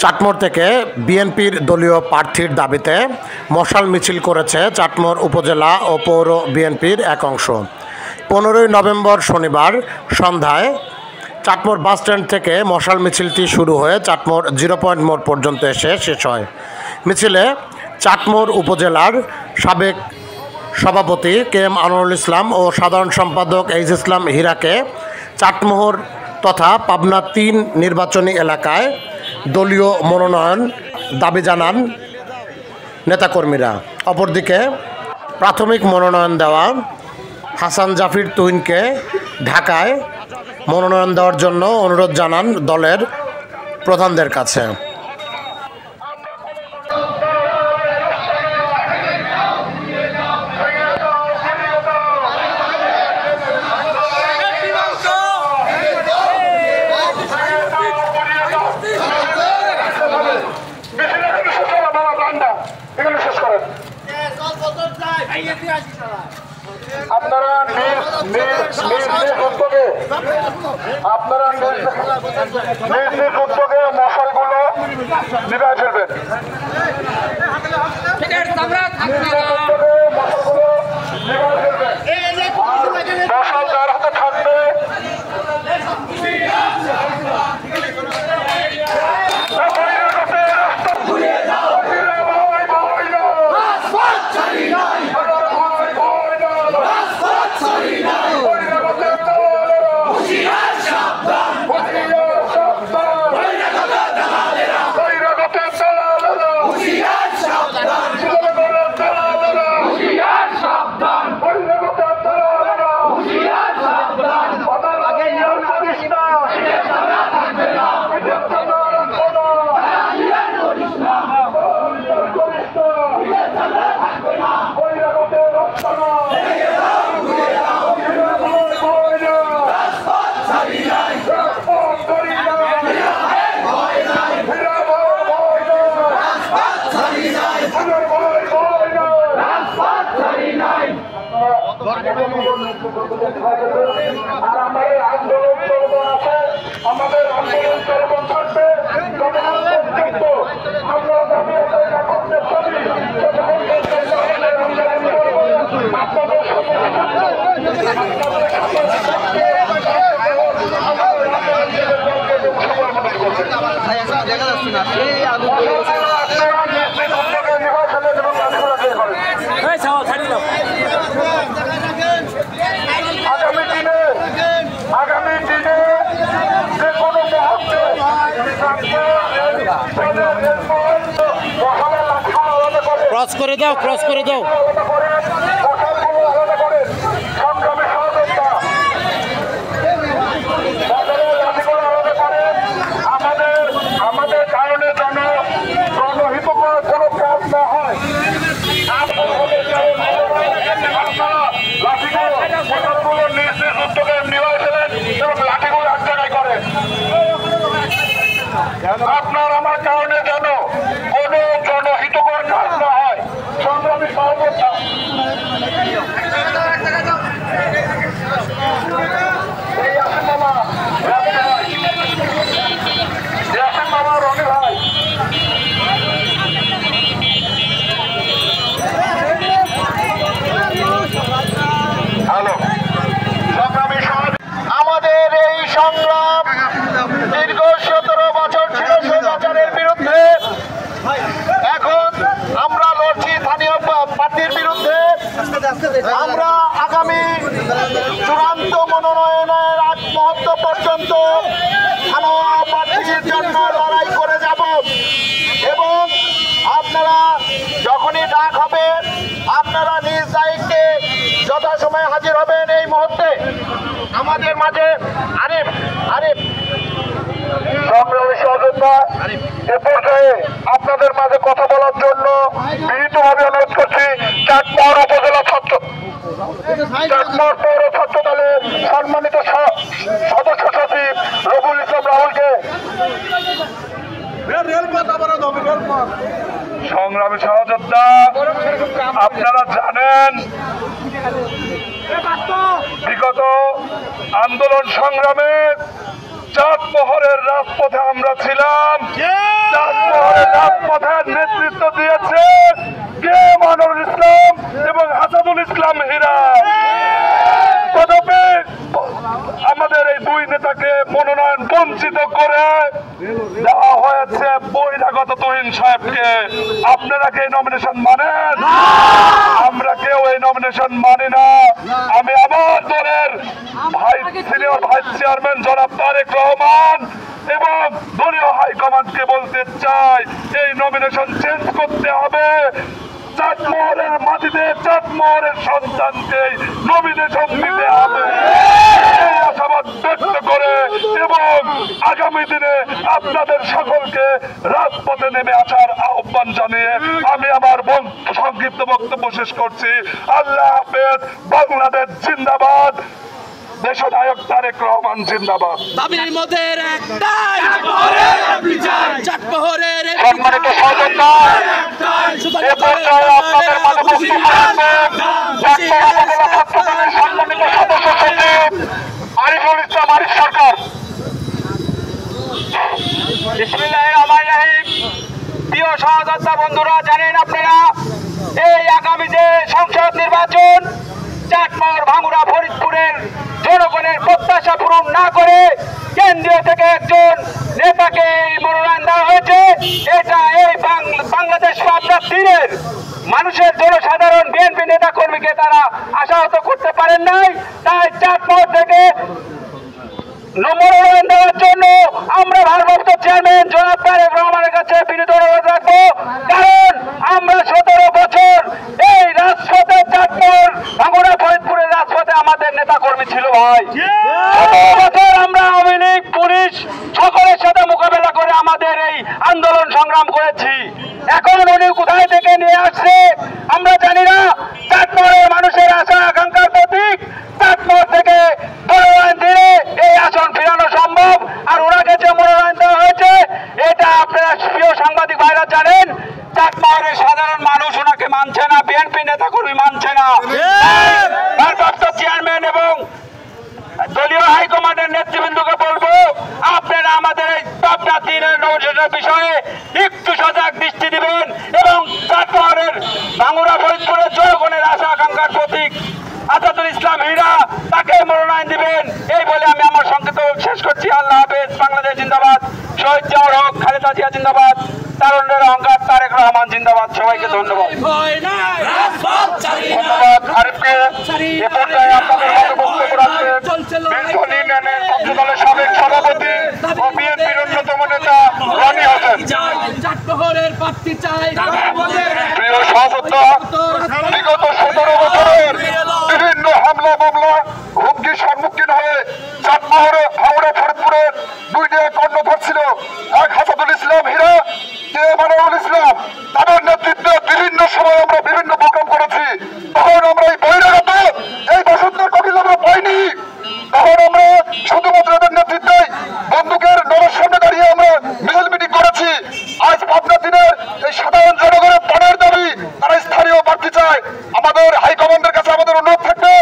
চাটমোড় থেকে বিএনপির দলীয় প্রার্থীর দাবিতে মশাল মিছিল করেছে চাটমোড় উপজেলা ও পৌর বিএনপির এক অংশ। 15ই নভেম্বর শনিবার সন্ধ্যায় চাটমোড় বাসস্ট্যান্ড থেকে মশাল মিছিলটি শুরু হয়ে চাটমোড় 0 পয়েন্ট মোড় পর্যন্ত এসে শেষ হয়। মিছিলে চাটমোড় উপজেলার সাবেক সভাপতি KM আনোয়ারুল ইসলাম ও সাধারণ সম্পাদক এইচ ইসলাম হীরাকে চাটমোহর তথা পাবনা 3 নির্বাচনী এলাকায় দলীয় মনোনয়ন দাবি জানান নেতাকর্মীরা। অপরদিকে প্রাথমিক মনোনয়ন দেওয়া হাসান জাফির তুহিনকে ঢাকায় মনোনয়ন দেওয়ার জন্য অনুরোধ জানান দলের প্রধানদের কাছে। আপনারা নিজ উদ্যোগে মশালগুলো নিভায় ফেলবেন। মশাল যার হাতে থাকবে আর আমাদের আন্দোলন চলমান আছে, আমাদের আন্দোলন চলমান থাকবে আমরা দাবি করতে পারি দেখা যাচ্ছে না আগামী দিনে যে কোনো মুহূর্তে ক্রস করে দাও আমাদের কারণে যেন জনহিতকর কোনো কাজ না হয়। লাঠিগুলো নিজ উদ্যোগে নিয়ে ফেলেন এবং লাঠিগুলো এক জায়গায় করেন। আপনার আমার কারণে যেন কোনো জনহিতকর কাজ না হয়। সংগ্রামী সহযোদ্ধা রনি ভাই আমাদের এই সংগ্রাম দীর্ঘ 17 বছর ছিল স্বৈরাচারের বিরুদ্ধে। এখন আমরা লড়ছি স্থানীয় প্রার্থীর বিরুদ্ধে। আমরা আগামী চূড়ান্ত মনোনয়নের আগ মুহূর্ত পর্যন্ত স্থানীয় প্রার্থীর জন্য লড়াই করে যাব এবং আপনারা যখনই ডাক হবে আপনারা নিজ দায়িত্বে যথাসময়ে হাজির হবেন। এই মুহূর্তে আমাদের মাঝে আরিফ সংগ্রামী সহযোদ্ধা এ পর্যায়ে আপনাদের মাঝে কথা বলার জন্য বিনীতভাবে অনুরোধ করছি চাটমোড় উপজেলা চাটমোড় পৌর ছাত্র দলের সম্মানিত সদস্য সচিব রবুল ইসলাম রাহুলকে। সংগ্রামী সহযোদ্ধা, আপনারা জানেন বিগত আন্দোলন সংগ্রামে চাটমোহরের রাজপথে আমরা ছিলাম। পথের নেতৃত্ব দিয়েছে কে মানবুল ইসলাম এবং আসাদুল ইসলাম হীরা। তথাপি আমাদের এই দুই নেতাকে মনোনয়ন বঞ্চিত করে দেওয়া হয়েছে বহিরাগত তুহিন সাহেবকে। আপনারা কি এই নমিনেশন মানেন? আমরা কেউ এই নমিনেশন মানি না। আমি আমার দলের সিনিয়র ভাইস চেয়ারম্যান জনাব তারেক রহমান এবং দলীয় হাইকমান্ডকে বলতে চাই এই নমিনেশন চেঞ্জ করতে হবে। চাটমোহরের মাটিতে চাটমোহরের সন্তানকে নমিনেশন দিতে হবে এই আশাবাদ ব্যক্ত করে এবং আগামী দিনে আপনাদের সকলকে রাজপথে নেমে আসার আহ্বান জানিয়ে আমি আমার সংক্ষিপ্ত বক্তব্য শেষ করছি। আল্লাহ হাফেজ। বাংলাদেশ জিন্দাবাদ। দেশনায়ক তারেক রহমান জিন্দাবাদ। দাবির মধ্যে একটাই, চাটমোহরের সম্মানিত সহযোদ্ধা, এ পর্যায়ে আপনাদের মাঝে বক্তব্য রাখবেন উপজেলা ছাত্র দলের সম্মানিত সদস্য সচিব আরিফুল ইসলাম আরিফ সরকার। বিসমিল্লাহির রহমানির রহিম। প্রিয় সহযোদ্ধা বন্ধুরা, জানেন আপনারা এই আগামী যে সংসদ নির্বাচন চাটমোহর, ভাঙ্গুড়া, ফরিদপুরের জনগণের প্রত্যাশা পূরণ না করে কেন্দ্রীয় থেকে একজন নেতাকে মনোনয়ন দেওয়া হয়েছে। এটা এই বাংলাদেশ পাবনা তীরের মানুষের জনসাধারণ বিএনপি নেতা কর্মীকে তারা আশাহত করতে পারেন নাই। তাই চাটমোহর থেকে মনোনয়ন দেওয়ার জন্য আমরা ভারপ্রাপ্ত চেয়ারম্যান জনাব তারেক রহমানের কাছে বিনীত অনুরোধ রাখবো। কারণ আমরা 17 বছর এই রাজপথে চাটমোহর, ভাঙ্গুড়া, ফরিদপুরের রাজপথে আমাদের নেতা কর্মী ছিল ভাই। 17 বছর আমরা আওয়ামী লীগ, পুলিশ সকলের সাথে মোকাবেলা করে আমাদের এই আন্দোলন সংগ্রাম করেছি। এখন উনি কোথায় থেকে নিয়ে আসছে আমরা জানি না। চাটমোহরের মানুষের আশা আকাঙ্ক্ষার প্রতীক চাটমোহর থেকে মনোনয়ন দিলে এই আসন ফেরানো সম্ভব। আর ওনাকে যে মনোনয়ন দেওয়া হয়েছে এটা আপনারা প্রিয় সাংবাদিক ভাইরা জানেন, চাটমোহরের সাধারণ মানুষ ওনাকে মানছে না, বিএনপি নেতাকর্মী মানছে না। ভারপ্রাপ্ত চেয়ারম্যান এবং দলীয় হাইকমান্ডের নেতৃবৃন্দকে বলবো আপনারা আমাদের এই পাবনা তীরের নমিনেশনের বিষয়ে একটু সজাগ দৃষ্টি দিবেন এবং চাটমোহরের, ভাঙ্গুড়া, ফরিদপুরের জনগণের আশা আকাঙ্ক্ষার প্রতীক আসাদুল ইসলাম হীরা তাকে মনোনয়ন দিবেন। এই বলে আমি আমার সংক্ষিপ্ত শেষ করছি। আল্লাহ হাফেজ। বাংলাদেশ জিন্দাবাদ। শহীদ জিয়াউর হক, খালেদা জিয়া জিন্দাবাদ। তারুণ্যের অহংকার তারেক রহমান জিন্দাবাদ। সবাইকে ধন্যবাদ। ধন্যবাদ আরিফকে। এ পর্যায়ে আপনাদের মধ্যে বক্তব্য রাখবেন বিএনপি ইউনিয়নের ছাত্র দলের সাবেক সভাপতি ও বিএনপির অন্যতম নেতা রনি হোসেন। চাটমোহরের প্রার্থী চাই। প্রিয় সহযোদ্ধা, বিগত 17 বছরের বিভিন্ন হামলা মামলা হুমকির সম্মুখীন হয়ে চাটমোহর, ভাঙ্গুড়া, ফরিদপুরের দুইটা কর্ণধার ছিল, এক আসাদুল ইসলাম হীরা, কে মানবুল ইসলাম। তাদের নেতৃত্বে বিভিন্ন সময় আমরা বিভিন্ন প্রোগ্রাম করেছি। তখন আমরা এই বহিরাগত এই বসন্তের কবিল আমরা পাইনি। তখন আমরা শুধুমাত্র এদের নেতৃত্বে বন্দুকের নরের সামনে দাঁড়িয়ে আমরা মিছিল মিটিং করেছি। আজ পাবনা দিনের এই সাধারণ জনগণের প্রাণের দাবি তারা স্থানীয় প্রার্থী চায়। আমাদের হাইকমান্ডের কাছে আমাদের অনুরোধ থাকবে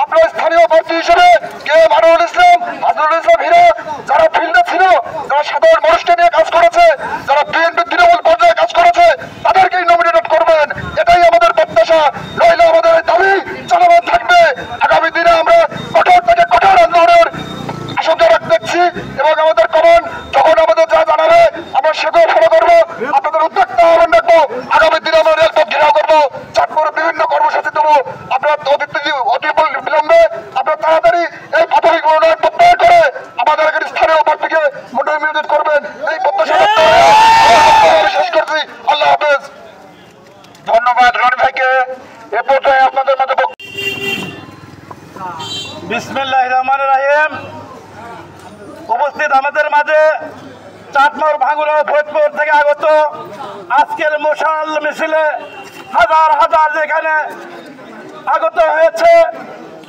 আপনারা স্থানীয় প্রার্থী হিসেবে কে মানবুল ইসলাম, আসাদুল ইসলাম হীরা যারা ফিল্ডে ছিল, যারা সাধারণ মানুষকে নিয়ে কাজ করেছে, যারা বিএনপি তৃণমূল পর্যায়ে কাজ করেছে তাদেরকেই নমিনেট করবেন। এটাই আমাদের প্রত্যাশা। নইলে আমাদের দাবি চলমান থাকবে। আগামী দিনে আমরা কঠোর থেকে কঠোর আন্দোলনের আশঙ্কা দেখছি এবং আমাদের কমন যখন আমাদের যা জানাবে আমরা সেগুলো ফলো করবো। আপনাদের উদ্যোক্তা আহ্বান রাখবো। আগামী দিনে আমরা রেলপথ ঘেরাও করবো, চাটমোহরে বিভিন্ন কর্মসূচি দেবো। আপনার অতি বিলম্বে আপনার তাড়াতাড়ি এই প্রাথমিক মনোনয়ন প্রত্যাহার করে আমাদের এখানে স্থানীয় প্রার্থীকে মনোনয়ন করবেন। এই প্রত্যাশা শেষ করছি। আল্লাহ হাফেজ। ধন্যবাদ রনি ভাইকে। এ পর্যায়ে আপনাদের মধ্যে বিসমিল্লাহির রহমানির রহিম। উপস্থিত আমাদের মাঝে চাটমোহর, ভাঙ্গুড়া, ফরিদপুর থেকে আগত আজকের মশাল মিছিলে হাজার হাজার যেখানে আগত হয়েছে।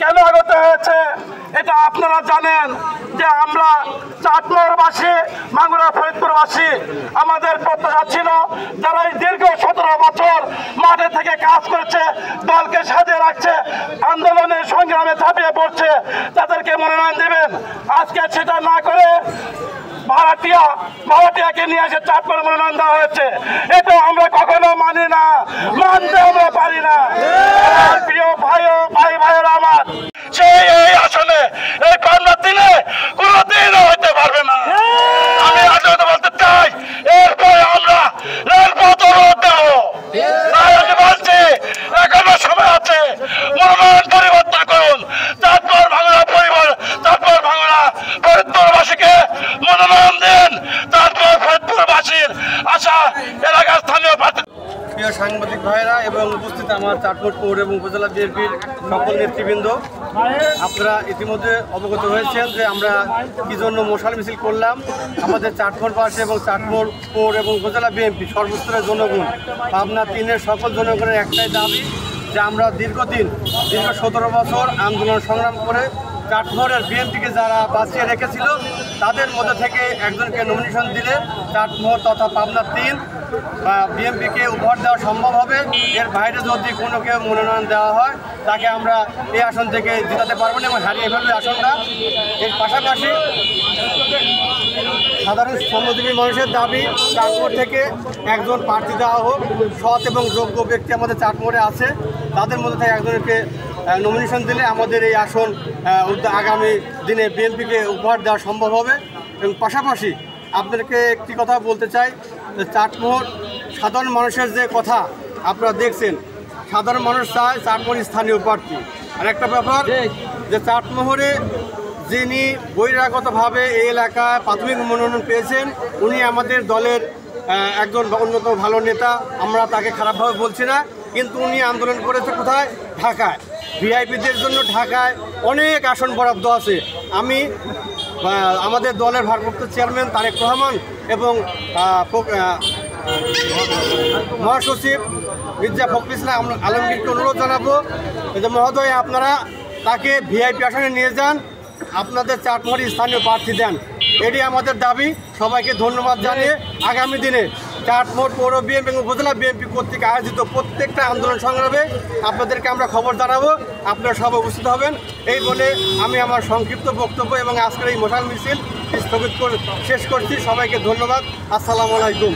কেন আগত হয়েছে এটা আপনারা জানেন যে আমরা চাটমোহরবাসী, ভাঙ্গুড়া, ফরিদপুরবাসী আমাদের প্রত্যাশা ছিল যারা এই দীর্ঘ 17 বছর মাঠে থেকে কাজ করছে, দলকে সাজিয়ে রাখছে, আন্দোলনের সংগ্রামে ঝাঁপিয়ে পড়ছে, তাদেরকে মনোনয়ন দেবেন। আজকে সেটা না করে ভাড়াটিয়াকে নিয়ে এসে চাটমোহর মনোনয়ন দেওয়া হয়েছে। এটা আমরা কখনো মানি না, মানতে আমরা পারি না। প্রিয় ভাইয়েরা আমার, সেই এই আসলে এই পাবনার দিনে কোনোদিনও হইতে পারবে না। আমি আজও বলতে চাই, এরপরে আমরা রেলপথ অবরোধ দেব। তাই আমি বলছি, এখনো সময় আছে, মনোনয়ন পরিবর্তন করুন। চাটমোহর ভাঙড়া ফরিদপুরবাসীকে মনোনয়ন দিন। চাটমোহর ফরিদপুরবাসীর আশা এলাকার স্থানীয় প্রার্থী। প্রিয় সাংবাদিক ভাইয়েরা এবং উপস্থিত আমার চাটমোহর পৌর এবং উপজেলা বিএনপির সকল নেতৃবৃন্দ, আপনারা ইতিমধ্যে অবগত হয়েছেন যে আমরা কী জন্য মশাল মিছিল করলাম। আমাদের চাটমোহরবাসী এবং চাটমোহর পৌর এবং উপজেলা বিএনপি সর্বস্তরের জনগণ, পাবনা 3-এর সকল জনগণের একটাই দাবি যে আমরা দীর্ঘ 17 বছর আন্দোলন সংগ্রাম করে চাটমোহরের বিএনপিকে যারা বাঁচিয়ে রেখেছিল তাদের মধ্যে থেকে একজনকে নমিনেশন দিলে চাটমোহর তথা পাবনা 3 বিএনপিকে উপহার দেওয়া সম্ভব হবে। এর বাইরে যদি কোনো কেউ মনোনয়ন দেওয়া হয় তাকে আমরা এই আসন থেকে জিতাতে পারবো না এবং হারিয়ে ফেলবে আসনটা। এর পাশাপাশি সাধারণ শ্রমজীবী মানুষের দাবি চাটমোহর থেকে একজন প্রার্থী দেওয়া হোক। সৎ এবং যোগ্য ব্যক্তি আমাদের চাটমোহরে আছে, তাদের মধ্যে থেকে একজনকে নমিনেশন দিলে আমাদের এই আসন আগামী দিনে বিএনপিকে উপহার দেওয়া সম্ভব হবে। এবং পাশাপাশি আপনাদেরকে একটি কথা বলতে চাই, চাটমোহর সাধারণ মানুষের যে কথা আপনারা দেখছেন, সাধারণ মানুষ চায় চাটমোহর স্থানীয় প্রার্থী। আর একটা ব্যাপার যে চাটমোহরে যিনি বহিরাগতভাবে এই এলাকায় প্রাথমিক মনোনয়ন পেয়েছেন, উনি আমাদের দলের একজন অন্যতম ভালো নেতা, আমরা তাকে খারাপভাবে বলছি না, কিন্তু উনি আন্দোলন করেছে কোথায়? ঢাকায়। ভিআইপিদের জন্য ঢাকায় অনেক আসন বরাদ্দ আছে। আমি আমাদের দলের ভারপ্রাপ্ত চেয়ারম্যান তারেক রহমান এবং মহাসচিব মির্জা ফখরুল ইসলাম আলমগীরকে অনুরোধ জানাবো যে মহোদয় আপনারা তাকে ভিআইপি আসনে নিয়ে যান, আপনাদের চাটমোহরে স্থানীয় প্রার্থী দেন। এটি আমাদের দাবি। সবাইকে ধন্যবাদ জানিয়ে আগামী দিনে চাটমোহর পৌর বিএনপি এবং উপজেলা বিএনপি কর্তৃক আয়োজিত প্রত্যেকটা আন্দোলন সংগ্রামে আপনাদেরকে আমরা খবর জানাবো, আপনারা সবাই উপস্থিত হবেন। এই বলে আমি আমার সংক্ষিপ্ত বক্তব্য এবং আজকের এই মশাল মিছিল স্থগিত শেষ করছি। সবাইকে ধন্যবাদ। আসসালামু আলাইকুম।